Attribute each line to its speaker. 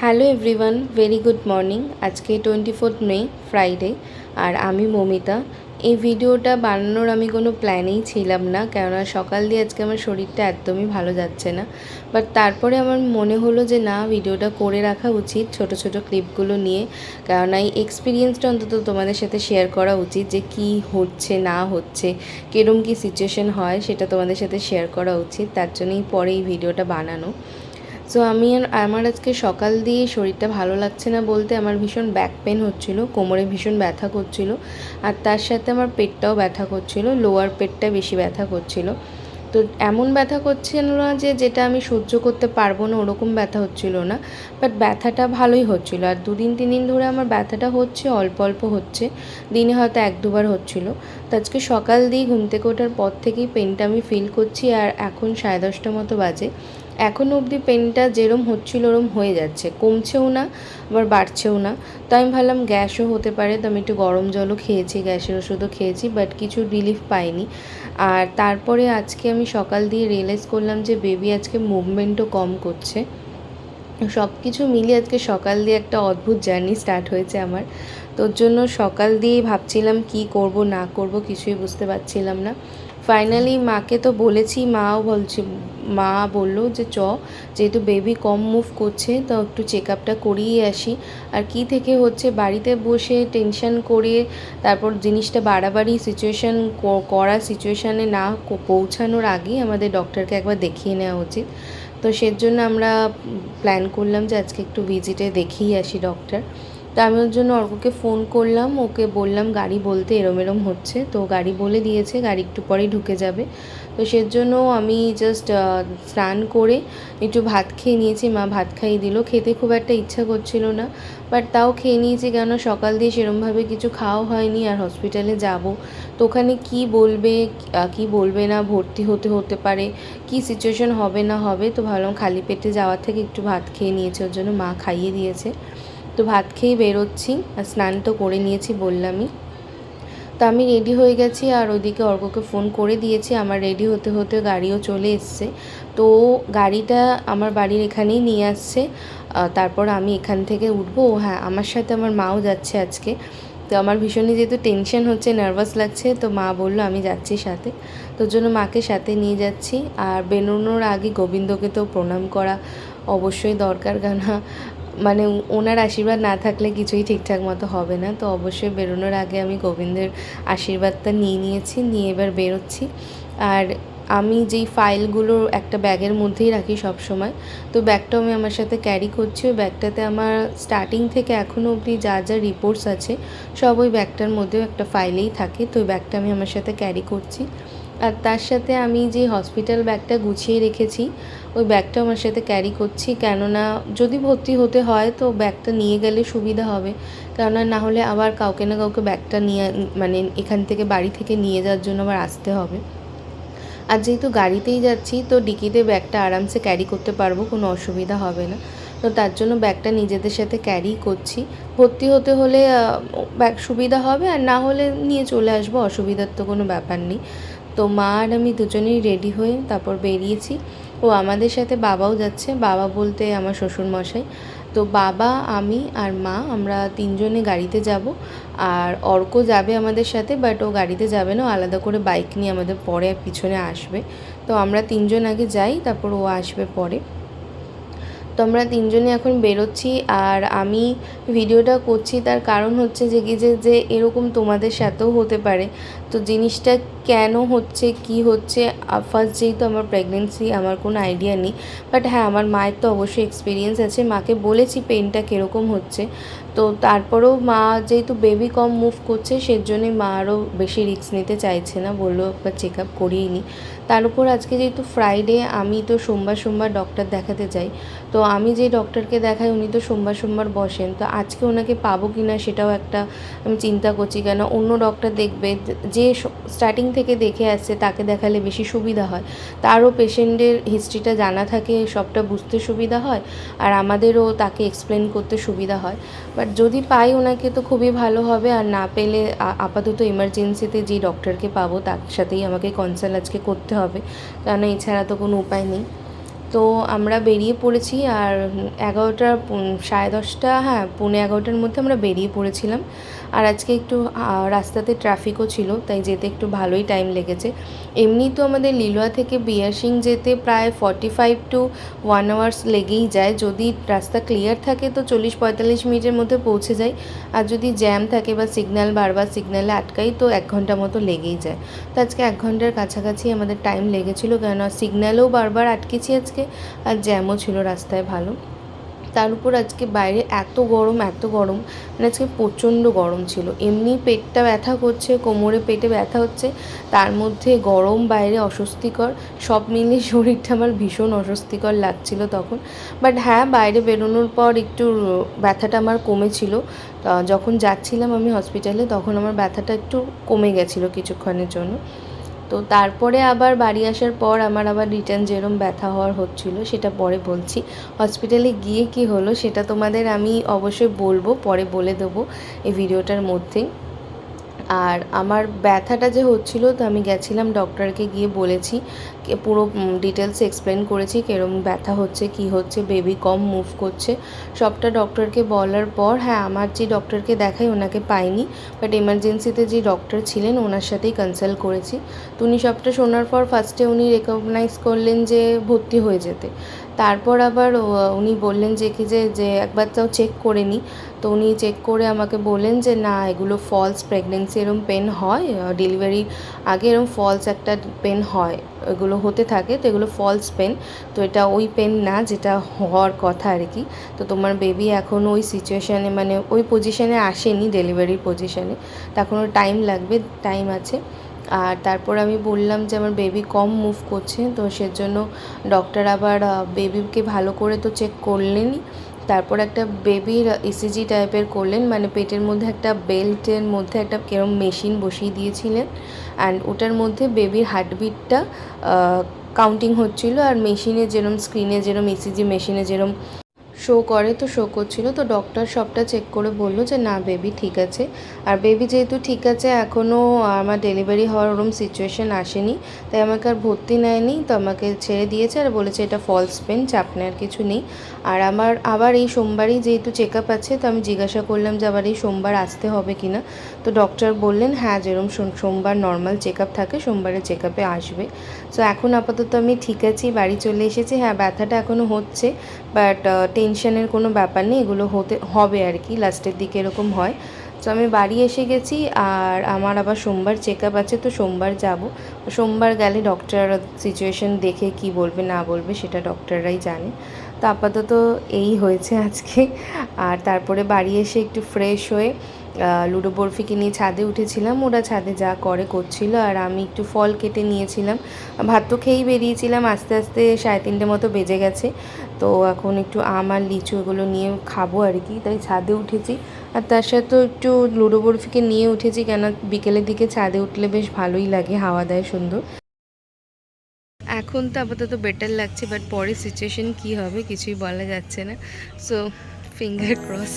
Speaker 1: Hello everyone, very good morning. আজকে 24 মে, Friday. আর আমি মমিতা। এই ভিডিওটা বানানোর আমি কোনো প্ল্যানেই ছিলাম না, কেননা সকাল দিয়ে আজকে আমার শরীরটা একদমই ভালো যাচ্ছে না। বাট তারপরে আমার মনে হলো যে না, ভিডিওটা করে রাখা উচিত ছোট ছোট ক্লিপগুলো নিয়ে, কেননা এই এক্সপিরিয়েন্সটা অন্তত তোমাদের সাথে শেয়ার করা উচিত, যে কি হচ্ছে না হচ্ছে, কীরকম কী সিচুয়েশন হয় সেটা তোমাদের সাথে শেয়ার করা উচিত। তার জন্যই পরে এই ভিডিওটা বানানো। সো আমার আজকে সকাল দিয়ে শরীরটা ভালো লাগছে না বলতে, আমার ভীষণ ব্যাক পেন হচ্ছিলো, কোমরে ভীষণ ব্যথা করছিল, আর তার সাথে আমার পেটটাও ব্যথা করছিল, লোয়ার পেটটা বেশি ব্যথা করছিল। তো এমন ব্যথা করছিল না যে যেটা আমি সহ্য করতে পারবো না, ওরকম ব্যথা হচ্ছিল না, বাট ব্যথাটা ভালোই হচ্ছিলো। আর 2-3 দিন ধরে আমার ব্যথাটা হচ্ছে, অল্প অল্প হচ্ছে, দিনে হয়তো 1-2 বার হচ্ছিলো। তো আজকে সকাল দিয়ে ঘুম থেকে ওঠার পর থেকেই পেনটা আমি ফিল করছি, আর এখন 10:30 মতো বাজে। এখনও অবধি পেনটা যেরম হচ্ছিল ওরম হয়ে যাচ্ছে, কমছেও না আবার বাড়ছেও না। তো আমি ভাবলাম গ্যাসও হতে পারে, তো আমি একটু গরম জলও খেয়েছি, গ্যাসের ওষুধও খেয়েছি, বাট কিছু রিলিফ পাইনি। আর তারপরে আজকে আমি সকাল দিয়ে রিয়েলাইজ করলাম যে বেবি আজকে মুভমেন্টও কম করছে। সব কিছু মিলিয়ে আজকে সকাল দিয়ে একটা অদ্ভুত জার্নি স্টার্ট হয়েছে আমার। তোর জন্য সকাল দিয়েই ভাবছিলাম কি করব না করব, কিছুই বুঝতে পারছিলাম না। ফাইনালি মাকে তো বলেছি, মা বললো যে যেহেতু বেবি কম মুভ করছে তো একটু চেক আপটা করিয়ে আসি। আর কি থেকে হচ্ছে, বাড়িতে বসে টেনশন করে তারপর জিনিসটা বাড়াবাড়ি সিচুয়েশানে না পৌঁছানোর আগেই আমাদের ডক্টরকে একবার দেখিয়ে নেওয়া উচিত। তো সেজন্য আমরা প্ল্যান করলাম যে আজকে একটু ভিজিটে দেখিয়ে আসি ডক্টর। তো আমি ওর জন্য অর্ককে ফোন করলাম, ওকে বললাম গাড়ি বলতে এরম হচ্ছে, তো গাড়ি বলে দিয়েছে, গাড়ি একটু পরেই ঢুকে যাবে। তো সেজন্য আমি জাস্ট স্নান করে একটু ভাত খেয়ে নিয়েছি, মা ভাত খাইয়ে দিল। খেতে খুব একটা ইচ্ছা করছিল না, বাট তাও খেয়ে নিয়েছি, কেন সকাল দিয়ে সেরমভাবে কিছু খাওয়া হয়নি। আর হসপিটালে যাব, তো ওখানে কী বলবে কী বলবে না, ভর্তি হতে পারে, কি সিচুয়েশন হবে না হবে, তো ভাবলাম খালি পেটে যাওয়ার থেকে একটু ভাত খেয়ে নিয়েছে, ওর জন্য মা খাইয়ে দিয়েছে। তো ভাত খেয়ে বেরোচ্ছি, আর স্নান তো করে নিয়েছি বললামই। তো আমি রেডি হয়ে গেছি, আর ওইদিকে অর্ককে ফোন করে দিয়েছি, আমার রেডি হতে হতে গাড়িও চলে এসছে। তো গাড়িটা আমার বাড়ির এখানেই নিয়ে আসছে, তারপর আমি এখান থেকে উঠবো। হ্যাঁ, আমার সাথে আমার মাও যাচ্ছে আজকে। তো আমার ভীষণই যেহেতু টেনশন হচ্ছে, নার্ভাস লাগছে, তো মা বললো আমি যাচ্ছি সাথে, তোর জন্য মাকে সাথে নিয়ে যাচ্ছি। আর বেরোনোর আগে গোবিন্দকে তো প্রণাম করা অবশ্যই দরকার, কেন মানে ওনার আশীর্বাদ না থাকলে কিছুই ঠিকঠাক মতো হবে না। তো অবশ্যই বেরোনোর আগে আমি গোবিন্দের আশীর্বাদটা নিয়ে এবার বেরোচ্ছি। আর আমি যেই ফাইলগুলো একটা ব্যাগের মধ্যেই রাখি সব সময়, তো ব্যাগটাও আমি আমার সাথে ক্যারি করছি। ওই ব্যাগটাতে আমার স্টার্টিং থেকে এখনও অবধি যা যা রিপোর্টস আছে সব ওই ব্যাগটার মধ্যেও একটা ফাইলেই থাকে, তো ওই ব্যাগটা আমি আমার সাথে ক্যারি করছি। আর তার সাথে আমি যে হসপিটাল ব্যাগটা গুছিয়ে রেখেছি, ওই ব্যাগটাও আমার সাথে ক্যারি করছি, কেননা যদি ভর্তি হতে হয় তো ব্যাগটা নিয়ে গেলে সুবিধা হবে, কেননা না হলে আবার কাউকে না কাউকে ব্যাগটা নিয়ে মানে এখান থেকে বাড়ি থেকে নিয়ে যাওয়ার জন্য আবার আসতে হবে। আর যেহেতু গাড়িতেই যাচ্ছি, তো ডিকিতে ব্যাগটা আরামসে ক্যারি করতে পারবো, কোনো অসুবিধা হবে না। তো তার জন্য ব্যাগটা নিজেদের সাথে ক্যারি করছি। ভর্তি হতে হলে ব্যাগ সুবিধা হবে, আর না হলে নিয়ে চলে আসবো, অসুবিধার তো কোনো ব্যাপার নেই। তো মা আর আমি দুজনেই রেডি হয়ে তারপর বেরিয়েছি। ও আমাদের সাথে বাবাও যাচ্ছে, বাবা বলতে আমার শ্বশুরমশাই। তো বাবা, আমি আর মা, আমরা তিনজনে গাড়িতে যাব। আর অর্ক যাবে আমাদের সাথে, বাট ও গাড়িতে যাবে না, আলাদা করে বাইক নিয়ে আমাদের পরে পিছনে আসবে। তো আমরা তিনজন আগে যাই, তারপর ও আসবে পরে। তো আমরা তিনজনে এখন বেরোচ্ছি। আর আমি ভিডিওটা করছি তার কারণ হচ্ছে যে এরকম তোমাদের সাথেও হতে পারে। তো জিনিসটা কেন হচ্ছে, কি হচ্ছে, ফার্স্ট যেহেতু আমার প্রেগনেন্সি, আমার কোনো আইডিয়া নেই, বাট হ্যাঁ, আমার মায়ের তো অবশ্যই এক্সপিরিয়েন্স আছে, মাকে বলেছি পেনটা কীরকম হচ্ছে। তো তারপরেও মা যেহেতু বেবি কম মুভ করছে, সেজন্যই মা আরও বেশি রিস্ক নিতে চাইছে না, বললো একবার চেক আপ করিয়ে নিই। তার উপর আজকে যেহেতু ফ্রাইডে, আমি তো সোমবার ডক্টর দেখাতে যাই। তো আমি যে ডক্টরকে দেখাই উনি তো সোমবার বসেন, তো আজকে ওনাকে পাবো কি না সেটাও একটা আমি চিন্তা করছি, কেন অন্য ডক্টর দেখবে যে স্টার্টিং থেকে দেখে আসছে তাকে দেখালে বেশি সুবিধা হয়, তারও পেশেন্টের হিস্ট্রিটা জানা থাকে, সবটা বুঝতে সুবিধা হয়, আর আমাদেরও তাকে এক্সপ্লেন করতে সুবিধা হয়। বাট যদি পাই ওনাকে তো খুবই ভালো হবে, আর না পেলে আপাতত এমার্জেন্সিতে যে ডক্টরকে পাবো তার সাথেই আমাকে কনসাল্ট আজকে করতে হবে, কেন এছাড়া তো কোনো উপায় নেই। তো আমরা বেরিয়ে পড়েছি আর 11টা 10:30, হ্যাঁ 11:45-র মধ্যে আমরা বেরিয়ে পড়েছিলাম। আর আজকে একটু রাস্তাতে ট্রাফিকও ছিল, তাই যেতে একটু ভালোই টাইম লেগেছে। এমনি তো আমাদের লিলুয়া থেকে বিয়ারসিং যেতে প্রায় 45 to 1 আওয়ার্স লেগেই যায়। যদি রাস্তা ক্লিয়ার থাকে তো 40-45 মিনিটের মধ্যে পৌঁছে যাই, আর যদি জ্যাম থাকে বা সিগন্যাল বারবার সিগন্যালে আটকাই তো 1 ঘন্টা মতো লেগেই যায়। তো আজকে 1 ঘন্টার কাছাকাছি আমাদের টাইম লেগেছিলো, কেননা সিগন্যালেও বারবার আটকেছি আজকে, আর জ্যামও ছিল রাস্তায় ভালো। তার উপর আজকে বাইরে এত গরম মানে আজকে প্রচণ্ড গরম ছিল। এমনি পেটটা ব্যথা করছে, কোমরে পেটে ব্যথা হচ্ছে, তার মধ্যে গরম, বাইরে অস্বস্তিকর, সব মিলিয়ে শরীরটা আমার ভীষণ অস্বস্তিকর লাগছিল তখন। বাট হ্যাঁ, বাইরে বেরোনোর পর একটু ব্যথাটা আমার কমেছিল। যখন যাচ্ছিলাম আমি হসপিটালে তখন আমার ব্যথাটা একটু কমে গেছিলো কিছুক্ষণের জন্য। তো তারপরে আবার বাড়ি আসার পর আমার আবার রিটার্ন যেরম ব্যথা হওয়ার হচ্ছিলো সেটা পরে বলছি। হসপিটালে গিয়ে কি হলো সেটা তোমাদের আমি অবশ্যই বলবো, পরে বলে দেবো এই ভিডিওটার মধ্যেই। আর আমার ব্যথাটা যে হচ্ছিলো, তো আমি গেছিলাম ডক্টরকে গিয়ে বলেছি, পুরো ডিটেলস এক্সপ্লেন করেছি কীরকম ব্যথা হচ্ছে, কি হচ্ছে, বেবি কম মুভ করছে, সবটা ডক্টরকে বলার পর, হ্যাঁ আমার যে ডক্টরকে দেখাই ওনাকে পাইনি, বাট এমার্জেন্সিতে যে ডক্টর ছিলেন ওনার সাথেই কনসাল্ট করেছি। তো উনি সবটা শোনার পর ফার্স্টে উনি রেকগনাইজ করলেন যে ভর্তি হয়ে যেতে। তারপর আবার উনি বললেন যে কি যে একবার তাও চেক করে নিই। তো উনি চেক করে আমাকে বললেন যে না, এগুলো ফলস প্রেগনেন্সি, এরম পেন হয় ডেলিভারির আগে, এরম ফলস একটা পেন হয়, এগুলো হতে থাকে, তো এগুলো ফলস পেন। তো এটা ওই পেন না যেটা হওয়ার কথা আর কি। তো তোমার বেবি এখন ওই সিচুয়েশানে, মানে ওই পজিশানে আসেনি, ডেলিভারির পজিশানে, তো এখনও টাইম লাগবে, টাইম আছে। আর তারপর আমি বললাম যে আমার বেবি কম মুভ করছে, তো সেজন্য ডক্টর আবার বেবিকে ভালো করে তো চেক করলেনই। তারপর একটা বেবির ইসিজি টাইপের করলেন, মানে পেটের মধ্যে একটা বেল্টের মধ্যে একটা কেরম মেশিন বসিয়ে দিয়েছিলেন, অ্যান্ড ওটার মধ্যে বেবির হার্টবিটটা কাউন্টিং হচ্ছিলো, আর মেশিনে যেরম, স্ক্রিনে যেরম, ইসিজি মেশিনে যেরম শো করে, তো শো করছিলো। তো ডক্টর সবটা চেক করে বললো যে না, বেবি ঠিক আছে। আর বেবি যেহেতু ঠিক আছে, এখনও আমার ডেলিভারি হওয়ার ওরম সিচুয়েশান আসেনি, তাই আমাকে আর ভর্তি নেয়নি, তো আমাকে ছেড়ে দিয়েছে আর বলেছে এটা ফলস পেন, চাপ নেওয়ার কিছু নেই। আর আমার আবার এই সোমবারই যেহেতু চেক আপ আছে, তো আমি জিজ্ঞাসা করলাম যে আবার এই সোমবার আসতে হবে কি না। তো ডক্টর বললেন হ্যাঁ, যেরকম সোমবার নর্মাল চেক আপ থাকে, সোমবারে চেক আপে আসবে। সো এখন আপাতত আমি ঠিক আছি, বাড়ি চলে এসেছি। হ্যাঁ, ব্যথাটা এখনও হচ্ছে, বাট টেনশনের কোনো ব্যাপার নেই, এগুলো হবে আর কি, লাস্টের দিকে এরকম হয়। তো আমি বাড়ি এসে গেছি, আর আমার আবার সোমবার চেক আপ আছে, তো সোমবার যাব। সোমবার গেলে ডক্টর সিচুয়েশান দেখে কি বলবে না বলবে সেটা ডক্টররাই জানে। তো আপাতত এই হয়েছে আজকে। আর তারপরে বাড়ি এসে একটু ফ্রেশ হয়ে লুডো বরফিকে নিয়ে ছাদে উঠেছিলাম, ওরা ছাদে যা করছিল, আর আমি একটু ফল কেটে নিয়েছিলাম। ভাত তো খেয়েই বেরিয়েছিলাম, আস্তে আস্তে 3:30 মতো বেজে গেছে। তো এখন একটু আম আর লিচু এগুলো নিয়ে খাবো আর কি, তাই ছাদে উঠেছি। আর তার সাথেও একটু লুডো বরফিকে নিয়ে উঠেছি, কেন বিকেলের দিকে ছাদে উঠলে বেশ ভালোই লাগে, হাওয়া দেয় সুন্দর। এখন তো আপাতত বেটার লাগছে, বাট পরে সিচুয়েশন কি হবে কিছুই বলা যাচ্ছে না। So finger cross.